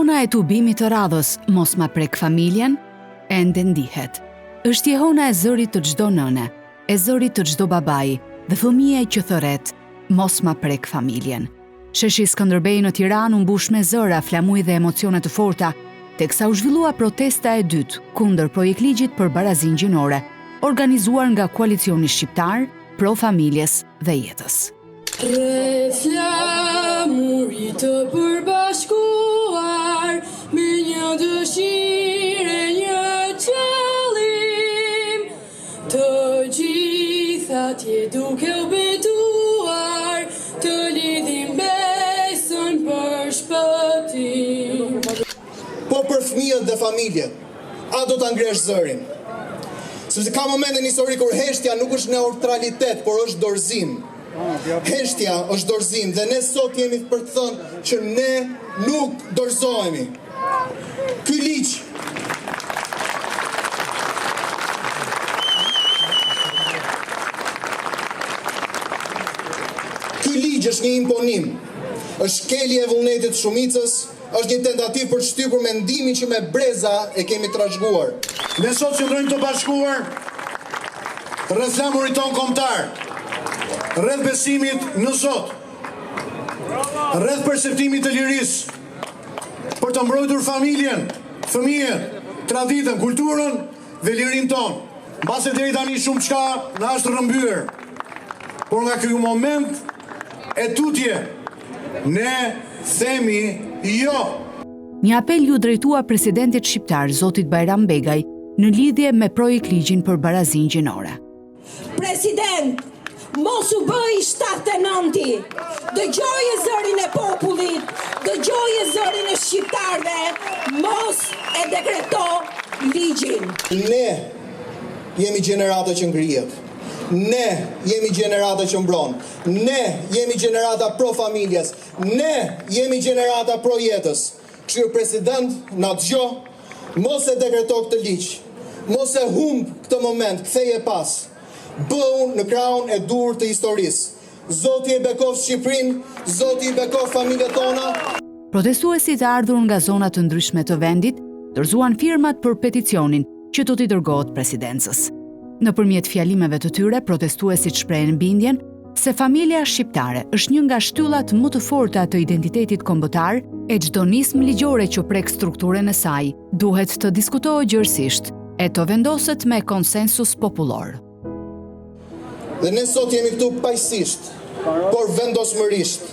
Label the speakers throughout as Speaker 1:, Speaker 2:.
Speaker 1: Jehona e tubimit të radhës, mos ma prek familjen, ende ndihet. Është jehona e zërit të çdo nëne, e zërit të çdo babai dhe fëmije që thëret, mos ma prek familjen. Sheshi Skënderbej në Tiranë u mbush me zëra, flamuj dhe emocione të forta, teksa u zhvillua protesta e dytë kundër projektligjit për barazinë gjinore, organizuar nga koalicioni shqiptar pro familjes dhe jetës.
Speaker 2: Flamurit të përbashkuar me një dëshirë, një qëllim, të gjitha tje duke u betuar, të lidhim besën për shpëtim.
Speaker 3: Po për fëmijët dhe familjet, a do të ngresh zërin? Sepse ka momente në histori kur heshtja nuk është neutralitet, por është dorëzim. Heshtja është dorëzim dhe ne sot jemi për të thënë që ne nuk dorëzohemi. Ky ligj është një imponim, është shkelje e vullnetit të shumicës, është një tentativë për të shtypur mendimin që me breza e kemi trashëguar.
Speaker 4: Ne sot qëndrojmë të bashkuar rreth flamurit ton kombëtar, rreth besimit në Zot, rreth perceptimit të lirisë, për të mbrojtur familjen, fëmijët, traditën, kulturën dhe lirinë tonë. Mbase deri tani shumë çka na është rrëmbyer. Por nga ky moment e tutje, ne themi jo.
Speaker 1: Një apel ju drejtua presidentit shqiptar Zotit Bajram Begaj në lidhje me projektligjin për barazinë gjinore.
Speaker 5: President, mos u bëj 79-ti, dëgjoje zërin e popullit, dëgjoje zërin e shqiptarve, mos e dekreto ligjin.
Speaker 3: Ne jemi gjenerata që ngrihet, ne jemi gjenerata që mbron, ne jemi gjenerata pro familjes, ne jemi gjenerata pro jetës. Kështu president, na dëgjo, mos e dekreto këtë ligj, mos e humb këtë moment, ktheje pas. Bëu në krahun e dur të historisë. Zoti i bekoft Shqipërinë, Zoti i bekoft familjet tona.
Speaker 1: Protestuesit e ardhur nga zona të ndryshme të vendit dorëzuan firmat për peticionin që do t'i dërgohet presidencës. Nëpërmjet fjalimeve të tyre, protestuesit shprehen bindjen se familja shqiptare është një nga shtyllat më të forta të identitetit kombëtar e çdo nismë ligjore që prek strukturën e saj duhet të diskutohet gjërësisht e të vendoset me konsensus popullor.
Speaker 3: Dhe ne sot jemi këtu paqësisht, por vendosmërisht.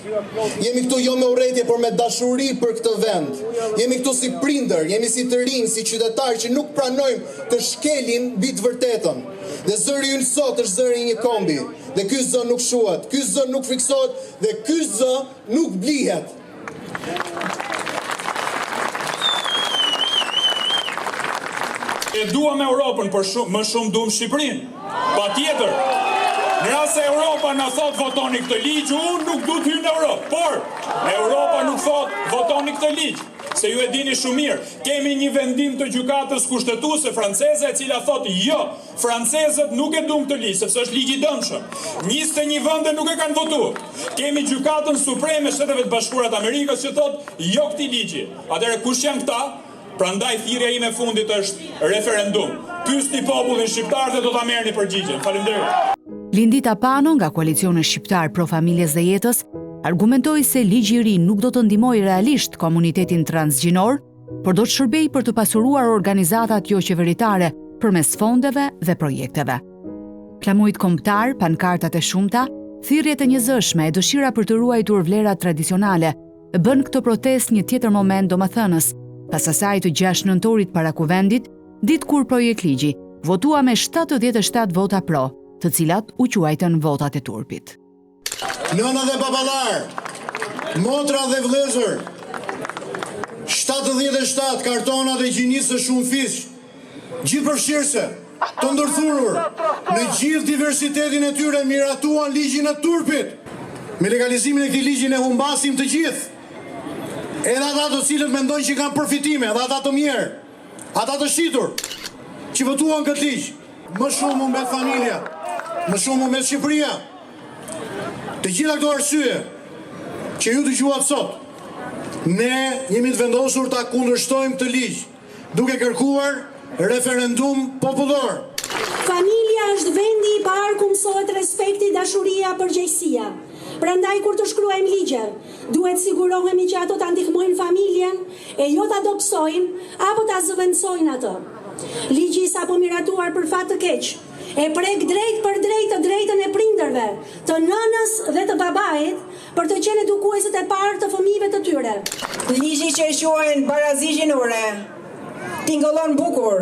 Speaker 3: Jemi këtu jo me urrëtie, por me dashuri për këtë vend. Jemi këtu si prindër, jemi si të rinj, si qytetarë që nuk pranojmë të shkelim mbi të vërtetën. Dhe zëri ynë sot është zëri i një kombi. Dhe ky zë nuk shuhet, ky zë nuk fiksohet dhe ky zë nuk blihet.
Speaker 6: E duam Europën, për më shumë duam Shqipërinë. Patjetër. Në rast se Europa na thot votoni këtë ligj, unë nuk du të hyj në Europë, por Europa nuk thot votoni këtë ligj, se ju e dini shumë mirë. Kemi një vendim të gjykatës kushtetuese franceze e cila thot jo, francezët nuk e duan këtë ligj, sepse është ligj i dëmshëm. 21 vende nuk e kanë votuar. Kemi gjykatën supreme e Shteteve të Bashkuara të Amerikës që thot jo këtij ligji. Atëherë kush janë këta? Prandaj thirrja ime fundit është referendum. Pyesni popullin shqiptar dhe do ta merrni përgjigjen. Faleminderit.
Speaker 1: Lindita Pano nga koalicioni shqiptar pro familjes dhe jetës argumentoi se ligji i ri nuk do të ndihmojë realisht komunitetin transgjinor, por do të shërbejë për të pasuruar organizatat jo qeveritare përmes fondeve dhe projekteve. Klamujt kombëtar, pankartat e shumta, thirrjet e njëzëshme e dëshira për të ruajtur vlerat tradicionale bën këtë protestë një tjetër moment domethënës, pas asaj të 6 nëntorit para kuvendit, ditë kur projektligji votua me 77 vota pro, të cilat u quajtën votat e turpit.
Speaker 4: Nëna dhe baballar, motra dhe vëllezër, 77 kartona dhe gjinisë shumë fish, gjithëpërfshirëse, të ndërthurur, në gjithë diversitetin e tyre miratuan ligjin e turpit. Me legalizimin e këtij ligji ne humbasim të gjithë. Edhe ata të cilët mendojnë që kanë përfitime, edhe ata të mirë, ata të shitur, që votuan këtë ligj. Më shumë më mbet familja, më shumë më mbet Shqipëria. Të gjitha këto arsye që ju dëgjuat sot, Ne jemi të vendosur ta kundërshtojmë këtë ligj, duke kërkuar referendum popullor.
Speaker 5: Familja është vendi I parë ku mësohet respekti, dashuria, përgjegjësia. Prandaj kur të shkruajmë ligje, duhet sigurohemi që ato ta ndihmojnë familjen e jo ta dobësojnë apo ta zëvendësojnë atë. Ligji I sapo miratuar për fat të keq e prek drejt për drejt të drejtën e prindërve, të nënës dhe të babait për të qenë edukuesit e parë të fëmijëve të tyre.
Speaker 7: Ligji që e quajnë barazi gjinore, tingëllon bukur,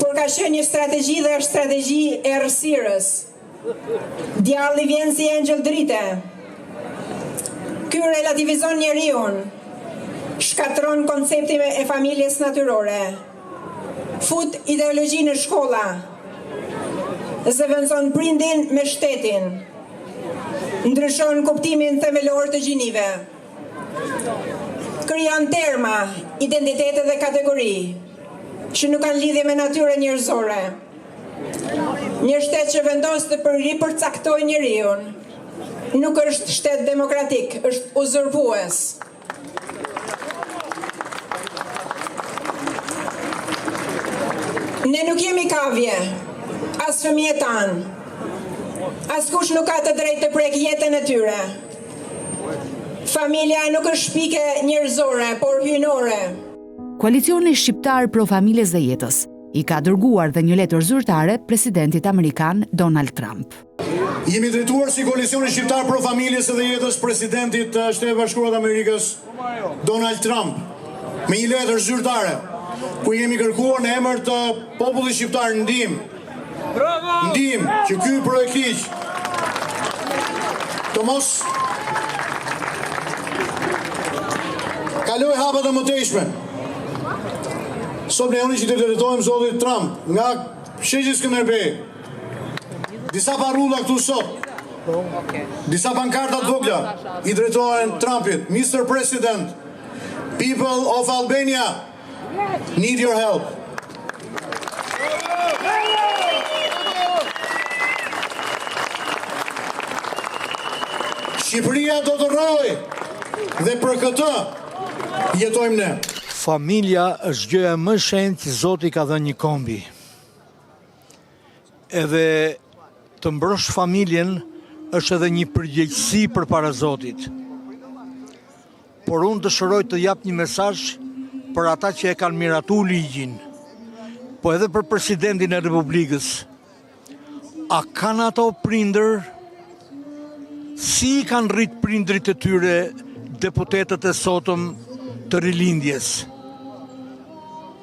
Speaker 7: por ka qenë një strategji dhe është strategji e errësirës. Djalli vjen si engjëll drite. Ky relativizon njeriun, shkatron konceptin e familjes natyrore, fut ideologji në shkolla, zëvendëson prindin me shtetin, ndryshon kuptimin themelor të gjinive, krijon terma, identitete dhe kategori që nuk kanë lidhje me natyrën njerëzore. Një shtet që vendos të ripërcaktoj njeriun nuk është shtet demokratik, është uzurpues. Ne nuk jemi kavje, as fëmijët tanë, askush nuk ka të drejtë të prek jetën e tyre. Familja nuk është shpike njerëzore, por hyjnore.
Speaker 1: Koalicioni Shqiptar Pro Familjes dhe Jetës I ka dërguar dhe një letër zyrtare presidentit amerikan Donald Trump.
Speaker 4: Jemi drejtuar si koalicioni Shqiptar Pro Familjes dhe Jetës presidentit të Shtetit Bashkuar të Amerikës Donald Trump me një letër zyrtare ku jemi kërkuar në emër të popullit shqiptar ndihmë që ky projekt ligj të mos kaloj hapa të mëtejshme. Sot ne unë që të drejtojmë zotit Trump nga sheqi Skënderbej. Disa parulla këtu sot, disa pankartat vogla I drejtohen Trumpit. Mr. President, people of Albania need your help. Shqipëria do të rrojë dhe për këtë jetojmë ne.
Speaker 8: Familja është gjëja më e shenjtë që Zoti ka dhënë një kombi. Edhe të mbrosh familjen është edhe një përgjegjësi përpara Zotit. Por unë dëshiroj të jap një mesazh për ata që e kanë miratuar ligjin, po edhe për presidentin e Republikës. A kanë ato prindër? Si I kanë rrit prindrit e tyre deputetët e sotëm të rilindjes?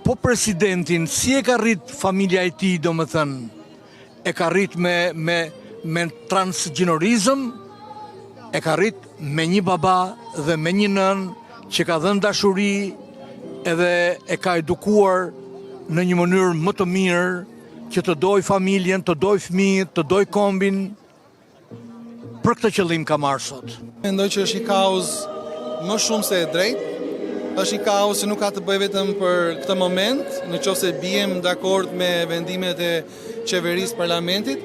Speaker 8: Po presidentin, si e ka rrit familja e tij, domethënë, e ka rrit me transgjenorizëm, e ka rrit me një baba dhe me një nën që ka dhënë dashuri edhe e ka edukuar në një mënyrë më të mirë që të doj familjen, të doj fëmijët, të doj kombin. Për këtë qëllim ka marrë sot.
Speaker 9: Mendoj që është I kauzë më shumë se e drejtë. Është I kauzë që nuk ka të bëjë vetëm për këtë moment, nëse bijem dakord me vendimet e qeverisë parlamentit,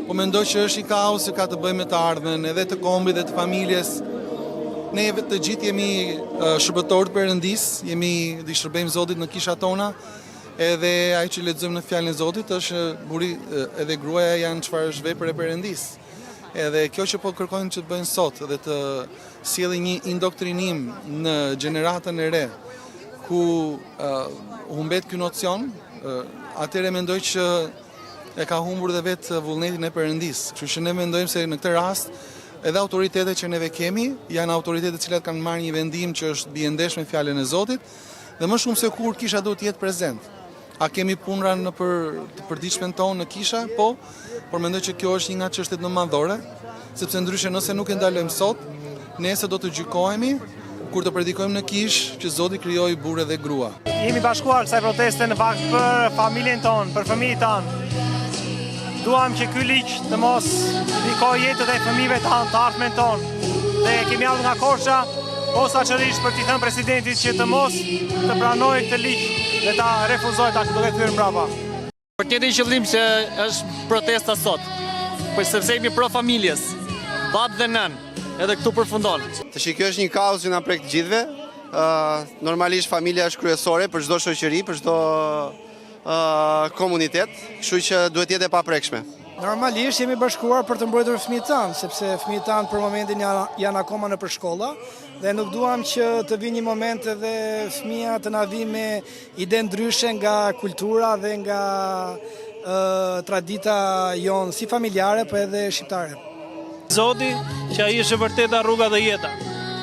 Speaker 9: po mendoj që është I kauzë që ka të bëjë me të ardhmen edhe të kombit dhe të familjes. Ne të gjithë jemi shërbëtorë të Perëndis, di shërbejmë Zotit në kishat tona, edhe ai që lexojmë në fjalën e Zotit është buri edhe gruaja janë çfarë është vepër e Perëndis. Edhe kjo që po kërkojnë që të bëjnë sot dhe të sjellin një indoktrinim në gjeneratën e re ku humbet ky nocion, atëherë mendoj që e ka humbur dhe vetë vullnetin e Perëndis. Kështu që ne mendojmë se në këtë rast edhe autoritetet që neve kemi janë autoritetet të cilat kanë marrë një vendim që është biendesh me fjalën e Zotit dhe më shumë se kur kisha duhet të jetë prezent. A kemi punra në të përditshmën tonë në kisha? Po, por mendoj që kjo është një nga çështjet më madhore, sepse ndryshe nëse nuk e ndalojmë sot, nesër do të gjykohemi kur të predikojmë në kishë që Zoti krijoi burrë dhe grua.
Speaker 10: Jemi bashkuar kësaj proteste në fakt për familjen tonë, për fëmijët tanë. Duam që ky ligj të mos ndikojë jetën e fëmijëve tanë, të ardhmen tonë. Dhe kemi ardhur nga Korça, posaçërisht për t'i thënë presidentit që të mos të pranojë këtë ligj dhe ta refuzojë ta duhet thyer mbrapa.
Speaker 11: Për këtë qëllim që është protesta sot, për sepse jemi pro familjes, babë dhe nën, edhe këtu përfundon.
Speaker 12: Të shikoj është një kaos që na prek të gjithëve. Normalisht familja është kryesore për çdo shoqëri, për çdo komunitet, kështu që duhet jetë e paprekshme.
Speaker 13: Normalisht jemi bashkuar për të mbrojtur fëmijët tanë, sepse fëmijët tanë për momentin janë akoma në përshkolla dhe nuk duam që të vi një moment edhe fëmija të na vi me ide ndryshe nga kultura dhe nga tradita jonë si familjare për edhe shqiptare.
Speaker 10: Zoti që ai është e vërteta rruga dhe jeta.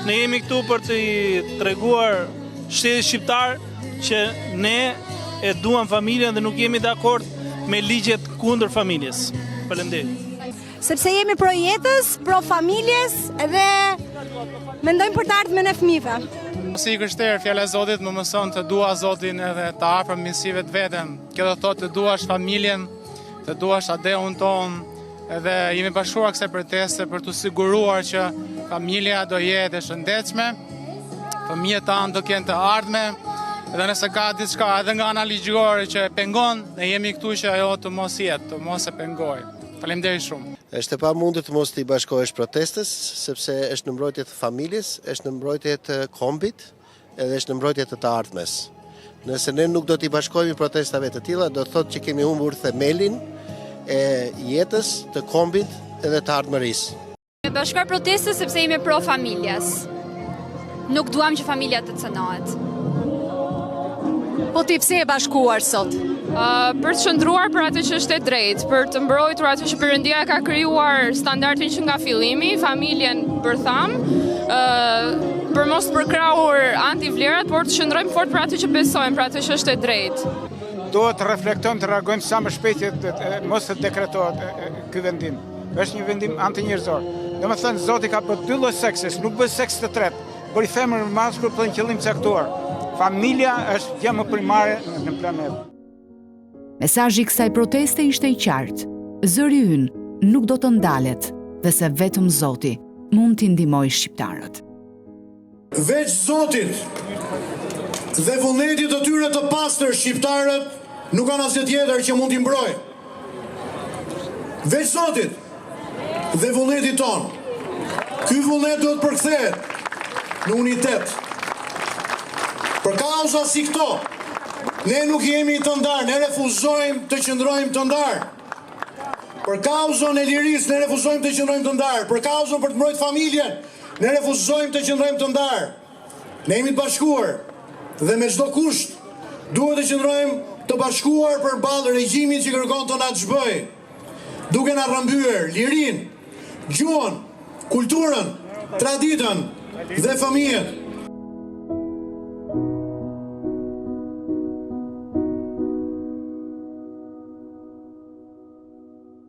Speaker 10: Ne jemi këtu për të treguar shtetit shqiptar që ne e duam familjen dhe nuk jemi dakord me ligjet kundër familjes. Faleminderit.
Speaker 14: Sepse jemi pro jetës, pro familjes dhe mendojmë për të ardhmen e fëmijëve.
Speaker 15: Si krishterë, fjala e Zotit më mëson të dua Zotin edhe të afrem misive të veten. Kjo do thotë të duash familjen, të duash adeun ton, edhe jemi bashkuar kësaj proteste për të siguruar që familja do jetë e shëndetshme, fëmijët tanë do kenë të ardhme, edhe nëse ka diçka edhe nga ana ligjore që e pengon, ne jemi këtu që ajo të mos jetë, të mos e pengojë. Faleminderit shumë.
Speaker 16: Është e pamundur të mos t'i bashkohesh protestës, sepse është në mbrojtje të familjes, është në mbrojtje të kombit, edhe është në mbrojtje të të ardhmes. Nëse ne nuk do t'i bashkohemi protestave të tilla, do thotë që kemi humbur themelin e jetës, të kombit edhe të ardhmërisë.
Speaker 17: Me bashkuar protestës sepse jemi pro familjes. Nuk duam që familja të cënohet.
Speaker 14: Po ti pse e bashkuar sot?
Speaker 2: Për të qëndruar për atë që është e drejtë, për të mbrojtur atë që Perëndia ka krijuar standardin që nga fillimi, familjen bërtham, për mos përkrahur antivlerat, por të qëndrojmë fort për atë që besojmë, për atë që është e drejtë.
Speaker 18: Duhet të reflektojmë, të reagojmë sa më shpejt mos të dekretohet ky vendim. Është një vendim antinjerëzor. Domethënë Zoti ka bërë dy lloj sekses, nuk bën seks të tretë, por i femër maskull për një qëllim caktuar. Familja është gjë më primare në planet.
Speaker 1: Mesazhi i kësaj proteste ishte i qartë. Zëri ynë nuk do të ndalet dhe se vetëm Zoti mund t'i ndihmojë shqiptarët.
Speaker 4: Veç Zotit dhe vullnetit të tyre të pastër shqiptarët nuk kanë asgjë tjetër që mund t'i mbrojë. Veç Zotit dhe vullnetit ton. Ky vullnet duhet përkthehet në unitet. Për kauza si këto, ne nuk jemi të ndarë, ne refuzojmë të qëndrojmë të ndarë. Për kauzën e lirisë, ne refuzojmë të qëndrojmë të ndarë. Për kauzën për të mbrojtur familjen, ne refuzojmë të qëndrojmë të ndarë. Ne jemi të bashkuar dhe me çdo kusht duhet të qëndrojmë të bashkuar përballë regjimit që kërkon të na çbëjë, duke na rrëmbyer lirinë, gjuhën, kulturën, traditën dhe fëmijët.